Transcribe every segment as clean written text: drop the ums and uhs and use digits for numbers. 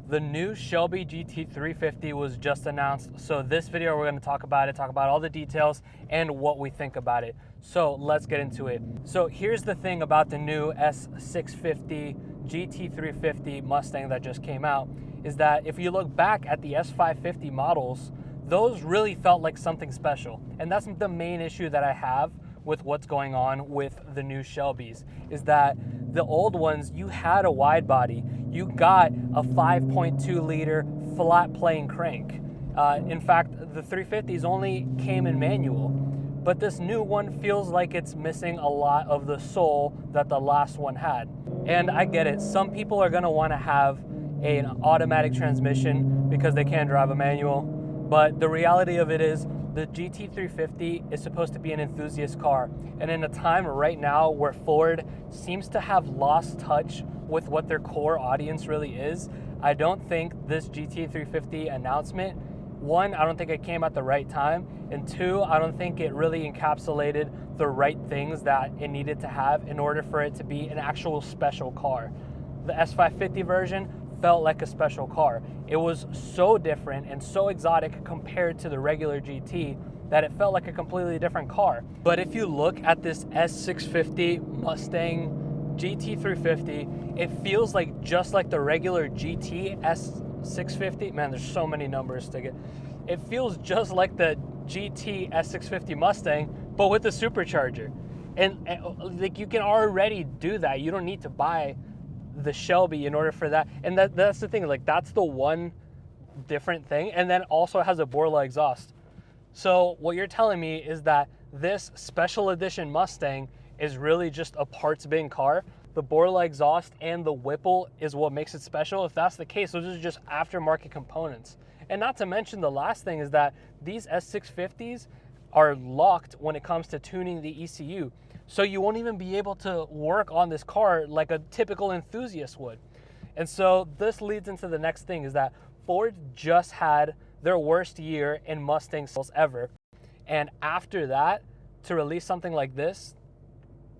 The new Shelby GT350 was just announced, so this video we're going to talk about all the details and what we think about it. So let's get into it. So here's the thing about the new S650 GT350 Mustang that just came out, is that if you look back at the S550 models, those really felt like something special. And that's the main issue that I have with what's going on with the new Shelbys, is that the old ones, you had a wide body, you got a 5.2 liter flat plane crank. In fact, the 350s only came in manual, but this new one feels like it's missing a lot of the soul that the last one had. And I get it, some people are gonna wanna have an automatic transmission because they can't drive a manual, but the reality of it is the GT350 is supposed to be an enthusiast car. And in a time right now where Ford seems to have lost touch with what their core audience really is, I don't think this GT350 announcement, one, I don't think it came at the right time, and two, I don't think it really encapsulated the right things that it needed to have in order for it to be an actual special car. The S550 version felt like a special car. It was so different and so exotic compared to the regular GT that it felt like a completely different car. But if you look at this S650 Mustang GT350, it feels like just like the regular GT S650. Man, there's so many numbers to get. It feels just like the GT S650 Mustang, but with a supercharger. And like, you can already do that. You don't need to buy the Shelby in order for that. And that's the thing, like, that's the one different thing. And then also it has a Borla exhaust. So what you're telling me is that this special edition Mustang is really just a parts bin car. The Borla exhaust and the Whipple is what makes it special. If that's the case, those are just aftermarket components. And not to mention, the last thing is that these S650s are locked when it comes to tuning the ECU. So you won't even be able to work on this car like a typical enthusiast would. And so this leads into the next thing, is that Ford just had their worst year in Mustang sales ever. And after that, to release something like this,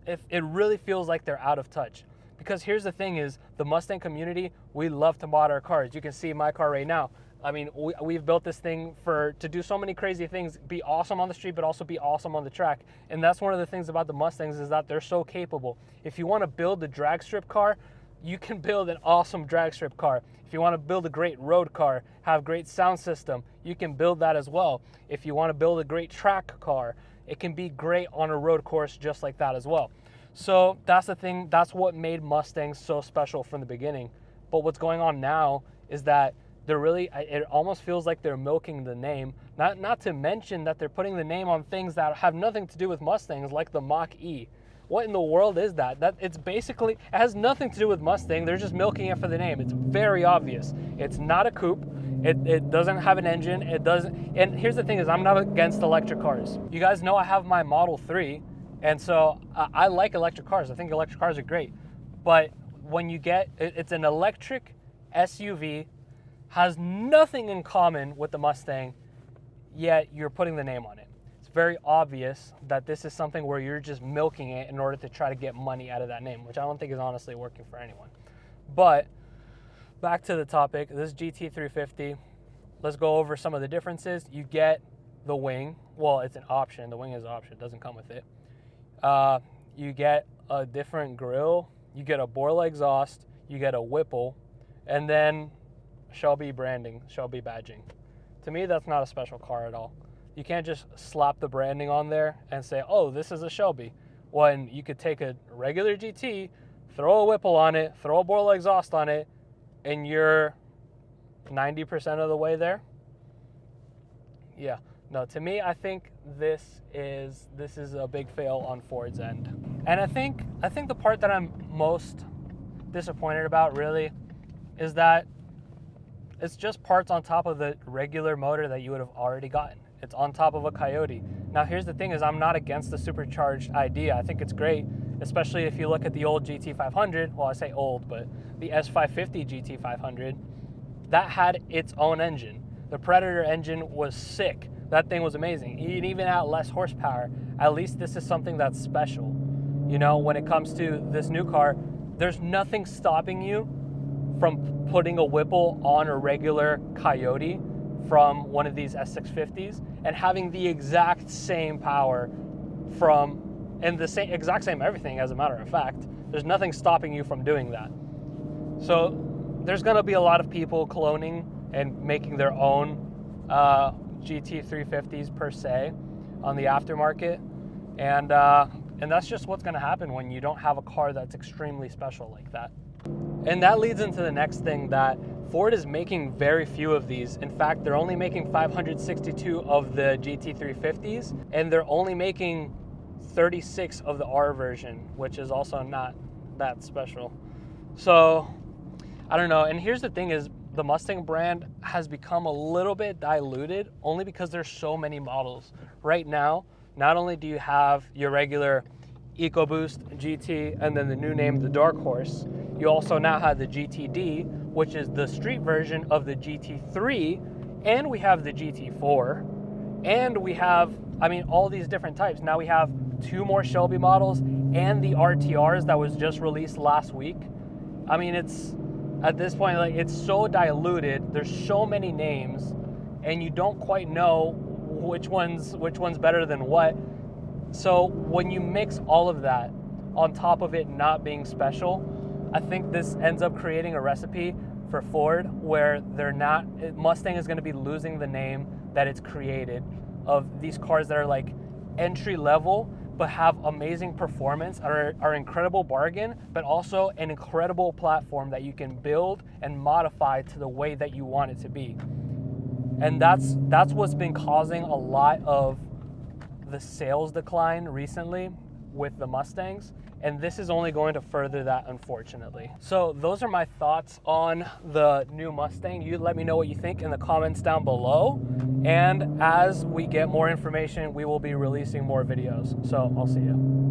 it really feels like they're out of touch. Because here's the thing is, the Mustang community, we love to mod our cars. You can see my car right now. I mean, we've built this thing to do so many crazy things, be awesome on the street, but also be awesome on the track. And that's one of the things about the Mustangs, is that they're so capable. If you want to build a drag strip car, you can build an awesome drag strip car. If you want to build a great road car, have great sound system, you can build that as well. If you want to build a great track car, it can be great on a road course just like that as well. So that's the thing, that's what made Mustangs so special from the beginning. But what's going on now is that it almost feels like they're milking the name, not to mention that they're putting the name on things that have nothing to do with Mustangs, like the Mach-E. What in the world is that? It has nothing to do with Mustang. They're just milking it for the name. It's very obvious. It's not a coupe. It doesn't have an engine. It doesn't. And here's the thing is, I'm not against electric cars. You guys know I have my Model 3, and so I like electric cars. I think electric cars are great. But when you get, it's an electric SUV, has nothing in common with the Mustang, yet you're putting the name on it. It's very obvious that this is something where you're just milking it in order to try to get money out of that name, which I don't think is honestly working for anyone. But back to the topic, this GT350, let's go over some of the differences. You get the wing. Well, it's an option. The wing is an option. It doesn't come with it. You get a different grille. You get a Borla exhaust. You get a Whipple. And then Shelby branding, Shelby badging. To me, that's not a special car at all. You can't just slap the branding on there and say, oh, this is a Shelby. When you could take a regular GT, throw a Whipple on it, throw a Borla exhaust on it, and you're 90% of the way there. Yeah, no, to me, I think this is a big fail on Ford's end. And I think the part that I'm most disappointed about really is that it's just parts on top of the regular motor that you would have already gotten. It's on top of a Coyote. Now, here's the thing is, I'm not against the supercharged idea. I think it's great, especially if you look at the old GT500. Well, I say old, but the S550 GT500, that had its own engine. The Predator engine was sick. That thing was amazing. It even had less horsepower. At least this is something that's special. You know, when it comes to this new car, there's nothing stopping you from putting a Whipple on a regular Coyote from one of these S650s and having the exact same power and the same exact same everything. As a matter of fact, there's nothing stopping you from doing that. So there's going to be a lot of people cloning and making their own GT350s per se on the aftermarket, and that's just what's going to happen when you don't have a car that's extremely special like that. And that leads into the next thing, that Ford is making very few of these. In fact, they're only making 562 of the GT350s, and they're only making 36 of the R version, which is also not that special. So I don't know. And here's the thing is, the Mustang brand has become a little bit diluted only because there's so many models. Right now, not only do you have your regular EcoBoost GT and then the new name, the Dark Horse, you also now have the GTD, which is the street version of the GT3, and we have the GT4, and we have, I mean, all these different types. Now we have 2 more Shelby models and the RTRs that was just released last week. I mean, it's, at this point, like, it's so diluted. There's so many names, and you don't quite know which one's better than what. So when you mix all of that on top of it not being special, I think this ends up creating a recipe for Ford where Mustang is going to be losing the name that it's created of these cars that are like entry level but have amazing performance, are incredible bargain, but also an incredible platform that you can build and modify to the way that you want it to be. And that's what's been causing a lot of the sales decline recently with the Mustangs, and this is only going to further that, unfortunately. So those are my thoughts on the new Mustang. You let me know what you think in the comments down below, and as we get more information, we will be releasing more videos. So I'll see you.